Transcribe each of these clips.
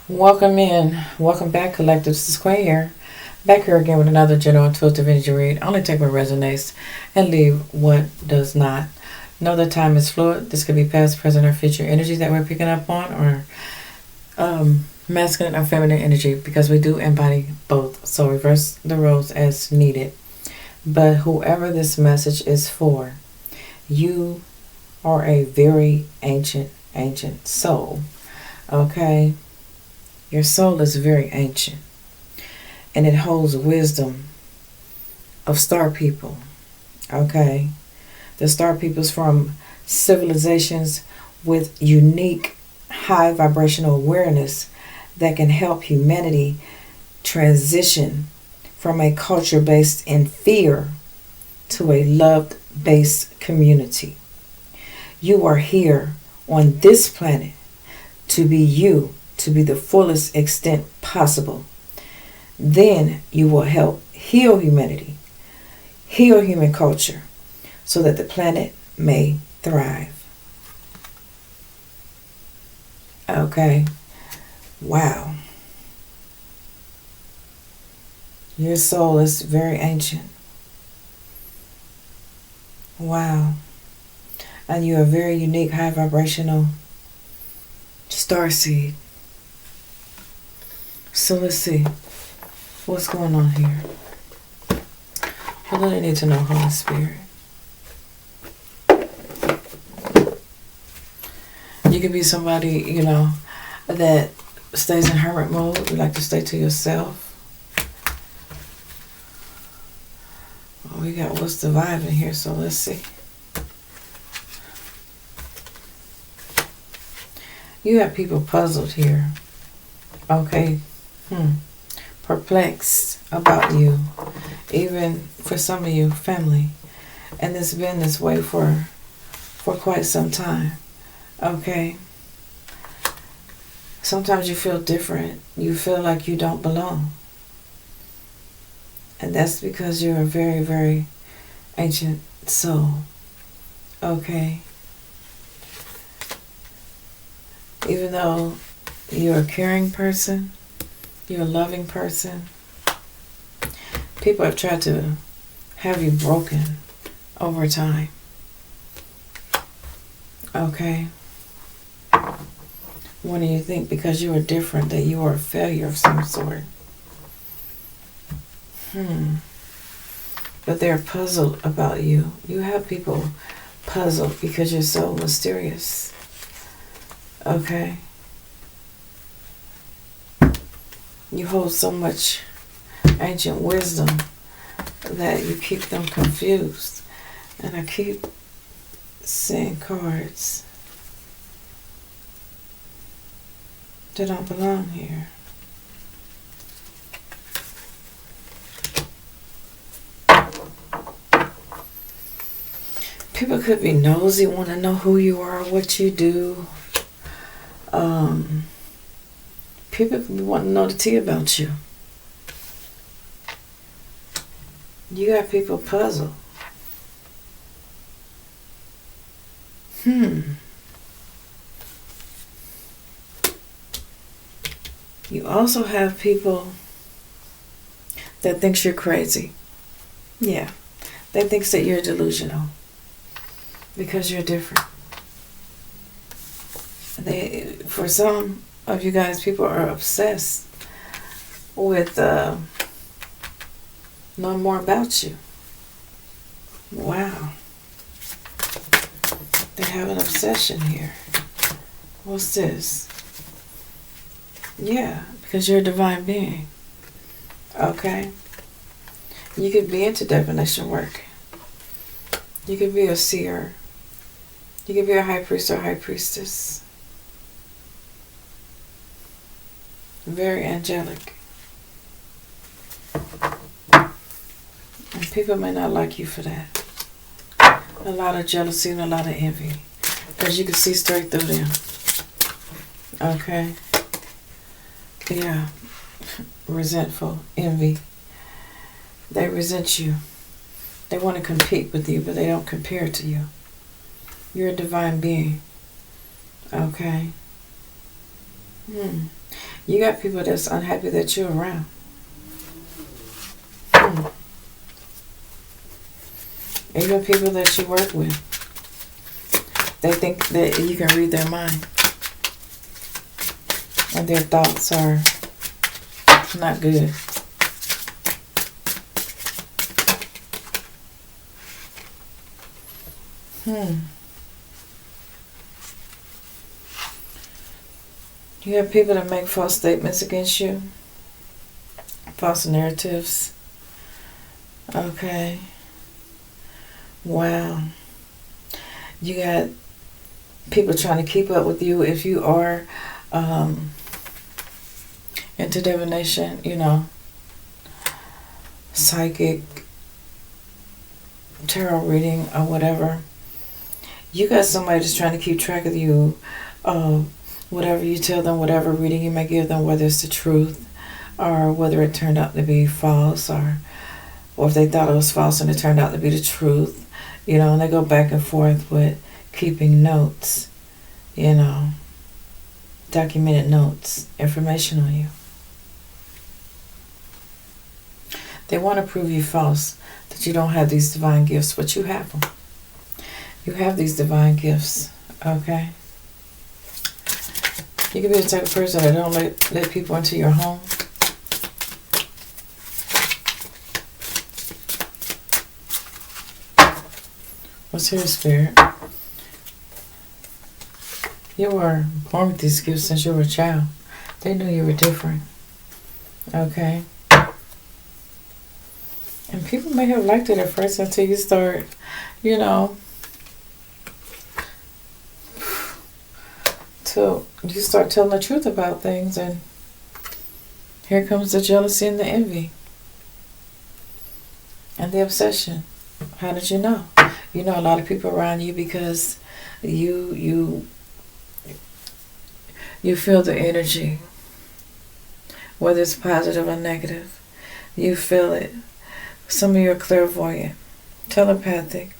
Welcome in. Welcome back, Collective. This is Queen here. Back here again with another general intuitive energy read. Only take what resonates and leave what does not. Know that time is fluid. This could be past, present, or future energy that we're picking up on, or masculine or feminine energy, because we do embody both. So reverse the roles as needed. But whoever this message is for, you are a very ancient soul. Okay? Your soul is very ancient, and it holds wisdom of star people. Okay? The star peoples from civilizations with unique high vibrational awareness that can help humanity transition from a culture based in fear to a love based community. You are here on this planet to be you, to be the fullest extent possible. Then you will help heal humanity, heal human culture, so that the planet may thrive. Okay? Wow. Your soul is very ancient. Wow. And you're a very unique, high vibrational starseed. So let's see what's going on here. What do they need to know, Holy Spirit? You could be somebody, that stays in hermit mode. You like to stay to yourself. Well, we got what's the vibe in here, so let's see. You have people puzzled here. Okay. Perplexed about you. Even for some of you, family. And it's been this way for quite some time. Okay? Sometimes you feel different. You feel like you don't belong. And that's because you're a very, very ancient soul. Okay? Even though you're a caring person, you're a loving person, people have tried to have you broken over time. Okay? What do you think? Because you are different, that you are a failure of some sort. But they're puzzled about you. You have people puzzled because you're so mysterious. Okay? You hold so much ancient wisdom that you keep them confused. And I keep seeing cards that don't belong here. People could be nosy, want to know who you are, what you do. People could be wanting to know the tea about you. You got people puzzled. You also have people that thinks you're crazy. Yeah. They thinks that you're delusional because you're different. For some of you guys, people are obsessed with knowing more about you. Wow. They have an obsession here. What's this? Yeah, because you're a divine being. Okay? You could be into divination work. You could be a seer. You could be a high priest or high priestess. Very angelic. And people may not like you for that. A lot of jealousy and a lot of envy. Because you can see straight through them. Okay? Yeah. Resentful. Envy. They resent you. They want to compete with you, but they don't compare to you. You're a divine being. Okay? You got people that's unhappy that you're around. Hmm. Even people that you work with. They think that you can read their mind. And their thoughts are not good. You have people that make false statements against you. False narratives. Okay. Wow. You got people trying to keep up with you if you are into divination, psychic, tarot reading, or whatever. You got somebody that's trying to keep track of you, whatever you tell them, whatever reading you may give them, whether it's the truth or whether it turned out to be false, or if they thought it was false and it turned out to be the truth, and they go back and forth with keeping notes, documented notes, information on you. They want to prove you false, that you don't have these divine gifts, but you have them. You have these divine gifts, okay? You can be the type of person that don't let people into your home. What's here, Spirit? You were born with these gifts since you were a child. They knew you were different, okay? And people may have liked it at first until you start, till you start telling the truth about things, and here comes the jealousy and the envy and the obsession. How did you know? You know a lot of people around you because you feel the energy, whether it's positive or negative. You feel it. Some of you are clairvoyant, telepathic.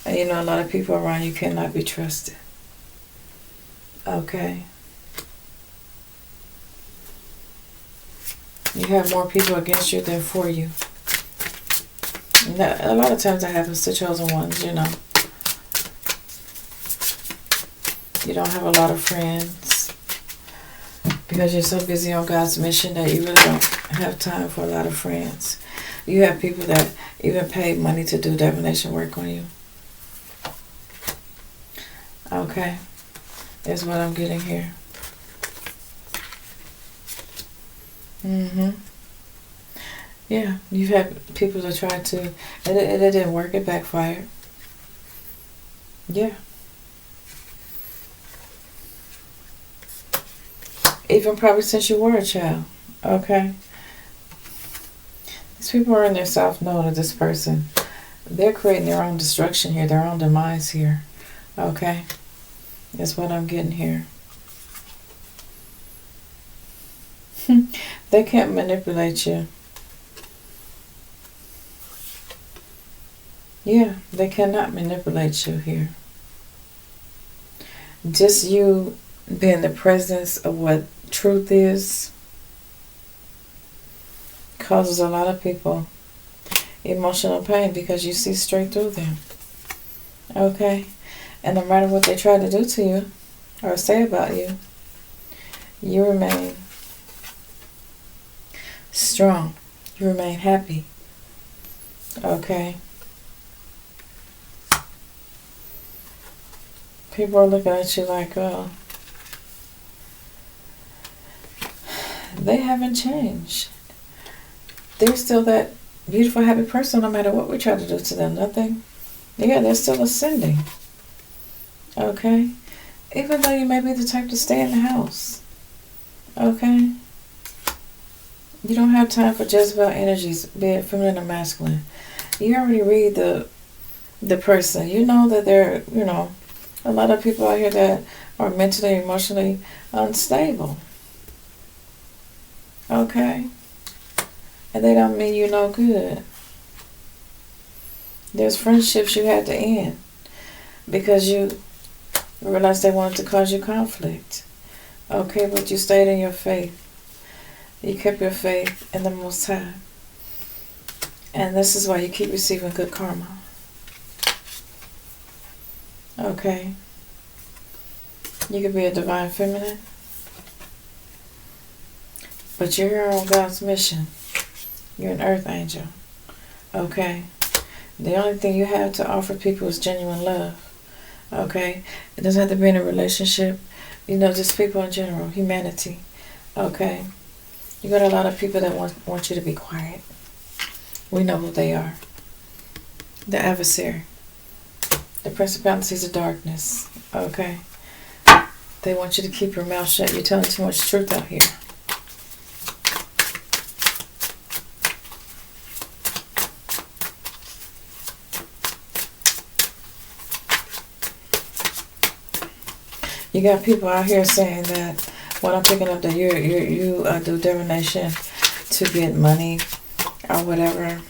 And a lot of people around you cannot be trusted. Okay? You have more people against you than for you. A lot of times that happens to chosen ones, You don't have a lot of friends because you're so busy on God's mission that you really don't have time for a lot of friends. You have people that even pay money to do divination work on you. Okay? That's what I'm getting here. Yeah, you've had people that tried to, and it didn't work, it backfired. Yeah. Even probably since you were a child. Okay? These people are in their self-knowing of this person. They're creating their own destruction here, their own demise here. Okay? That's what I'm getting here. They can't manipulate you. Yeah, they cannot manipulate you here. Just you being the presence of what truth is causes a lot of people emotional pain because you see straight through them. Okay? And no matter what they try to do to you or say about you, you remain strong. You remain happy. Okay? People are looking at you like, oh, they haven't changed. They're still that beautiful, happy person no matter what we try to do to them. Nothing. Yeah, they're still ascending. Okay? Even though you may be the type to stay in the house. Okay? You don't have time for Jezebel energies, be it feminine or masculine. You already read the person. You know that they're, a lot of people out here that are mentally, emotionally unstable. Okay? And they don't mean you no good. There's friendships you had to end because you realized they wanted to cause you conflict. Okay, but you stayed in your faith. You kept your faith in the Most High. And this is why you keep receiving good karma. Okay. You could be a divine feminine, but you're here on God's mission. You're an earth angel. Okay. The only thing you have to offer people is genuine love. Okay. It doesn't have to be in a relationship. You know, just people in general. Humanity. Okay. You got a lot of people that want you to be quiet. We know who they are. The adversary. The principalities of darkness. Okay. They want you to keep your mouth shut. You're telling too much truth out here. You got people out here saying that what I'm picking up that you do divination to get money or whatever.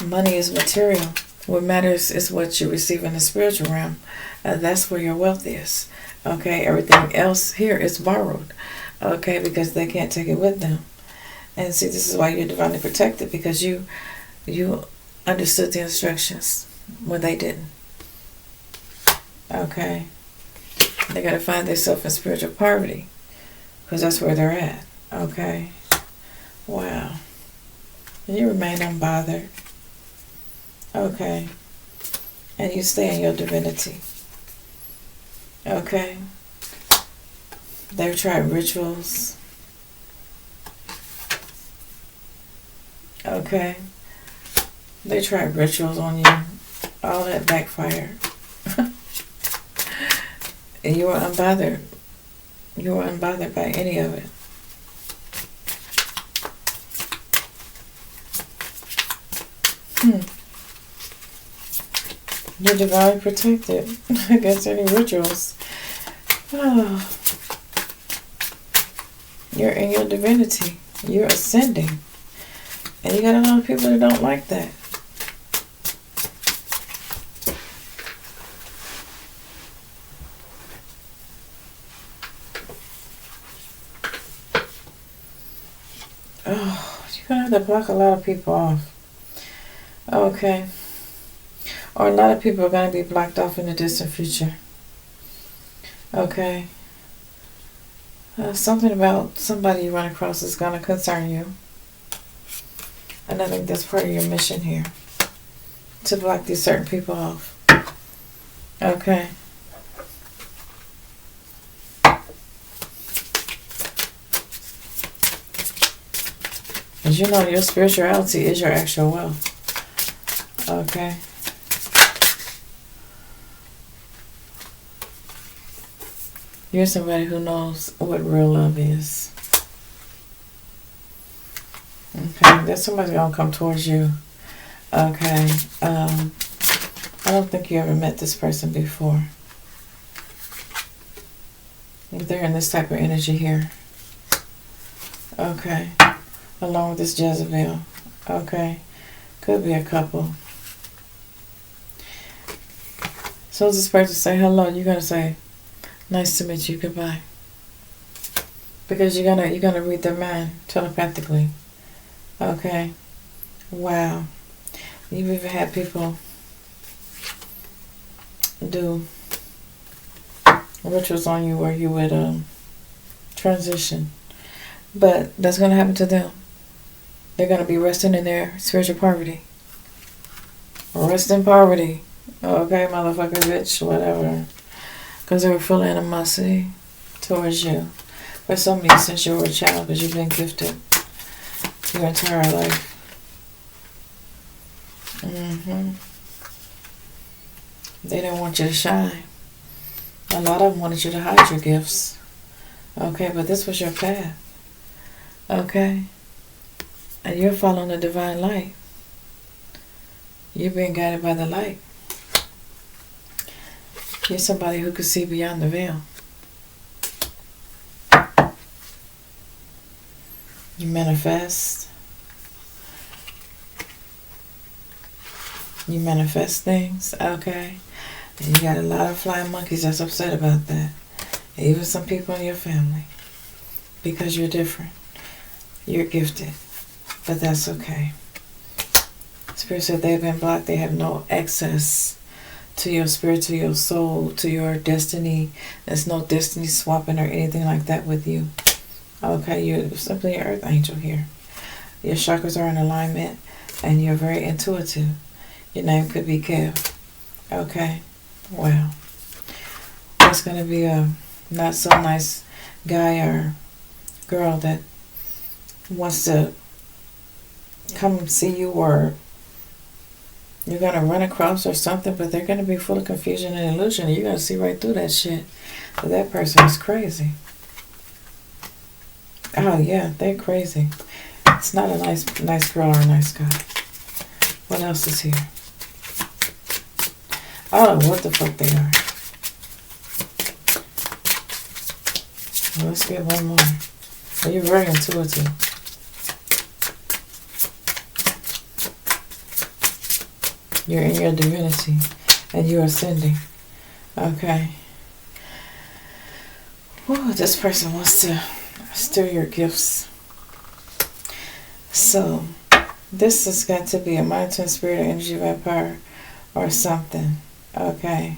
Money is material. What matters is what you receive in the spiritual realm. That's where your wealth is. Okay, everything else here is borrowed. Okay, because they can't take it with them. And see, this is why you're divinely protected, because you understood the instructions when they didn't. Okay. They got to find themselves in spiritual poverty, because that's where they're at. Okay. Wow. And you remain unbothered. Okay. And you stay in your divinity. Okay. They've tried rituals. Okay. They tried rituals on you. All that backfired. And you were unbothered. You were unbothered by any of it. You're divinely protected against any rituals. Oh. You're in your divinity. You're ascending. And you got a lot of people that don't like that. Oh, you're going to have to block a lot of people off. Okay. Or a lot of people are going to be blocked off in the distant future. Okay. Something about somebody you run across is going to concern you. And I think that's part of your mission here. To block these certain people off. Okay. As you know, your spirituality is your actual wealth. Okay. You're somebody who knows what real love is. Okay, there's somebody gonna come towards you. Okay, I don't think you ever met this person before. They're in this type of energy here. Okay, along with this Jezebel. Okay, could be a couple. So as this person say hello, you're gonna say, "Nice to meet you, goodbye." Because you're gonna read their mind telepathically. Okay. Wow. You've even had people do rituals on you where you would transition. But that's gonna happen to them. They're gonna be resting in their spiritual poverty. Rest in poverty. Okay, motherfucker, bitch, whatever. Because they were full of animosity towards you. For some of you, since you were a child, because you've been gifted your entire life. They didn't want you to shine. A lot of them wanted you to hide your gifts. Okay, but this was your path. Okay? And you're following the divine light. You're being guided by the light. You're somebody who could see beyond the veil. You manifest. You manifest things, okay? And you got a lot of flying monkeys that's upset about that. even some people in your family, because you're different. You're gifted, but that's okay. Spirit said they've been blocked. They have no access to your spirit, to your soul, to your destiny. There's no destiny swapping or anything like that with you. Okay, you're simply an earth angel here. Your chakras are in alignment, and you're very intuitive. Your name could be Kev. Okay, wow. There's going to be a not so nice guy or girl that wants to come see you, or you're going to run across or something, but they're going to be full of confusion and illusion. You're going to see right through that shit. But that person is crazy. Oh, yeah, they're crazy. It's not a nice girl or a nice guy. What else is here? I don't know what the fuck they are. Well, let's get one more. Well, you're very intuitive. You're in your divinity, and you're ascending. Okay. Whew, this person wants to stir your gifts. So, this has got to be a monitoring spirit or energy vampire or something. Okay.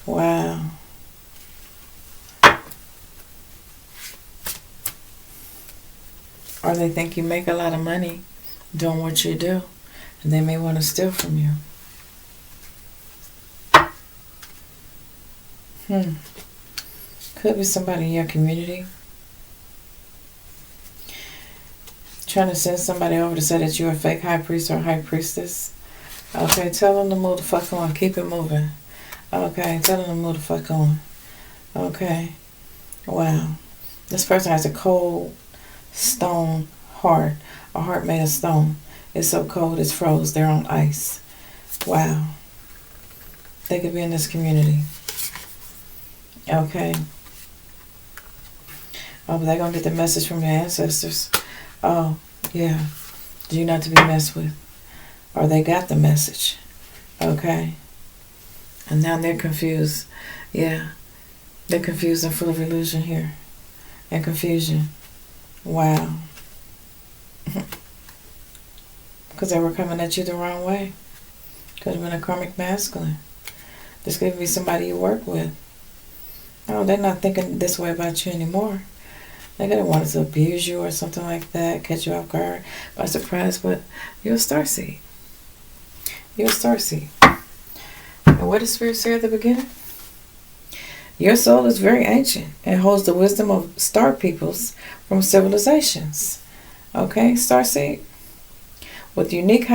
Wow. Or they think you make a lot of money doing what you do, and they may want to steal from you. Could be somebody in your community trying to send somebody over to say that you're a fake high priest or high priestess. Okay, tell them to move the fuck on. Keep it moving. Okay, tell them to move the fuck on. Okay. Wow. This person has a cold stone heart. A heart made of stone. It's so cold it's froze. They're on ice. Wow. They could be in this community. Okay. Oh, but they're going to get the message from their ancestors. Oh, yeah. You're not to be messed with. Or they got the message. Okay. And now they're confused. Yeah. They're confused and full of illusion here. And confusion. Wow. Because they were coming at you the wrong way. Could have been a karmic masculine. This could be somebody you work with. Oh, they're not thinking this way about you anymore. They're going to want to abuse you or something like that, catch you off guard by surprise, but you're a starseed. You're a starseed. And what did Spirit say at the beginning? Your soul is very ancient and holds the wisdom of star peoples from civilizations. Okay, starseed? With unique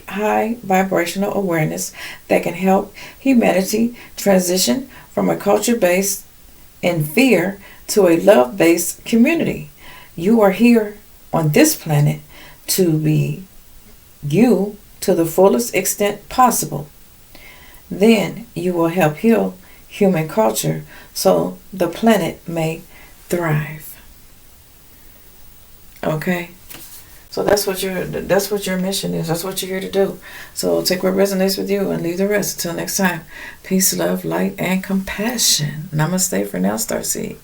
high vibrational awareness that can help humanity transition from a culture based in fear to a love-based community. You are here on this planet to be you to the fullest extent possible. Then you will help heal human culture so the planet may thrive. Okay? So that's what your mission is. That's what you're here to do. So take what resonates with you and leave the rest. Until next time. Peace, love, light, and compassion. Namaste for now, Starseed.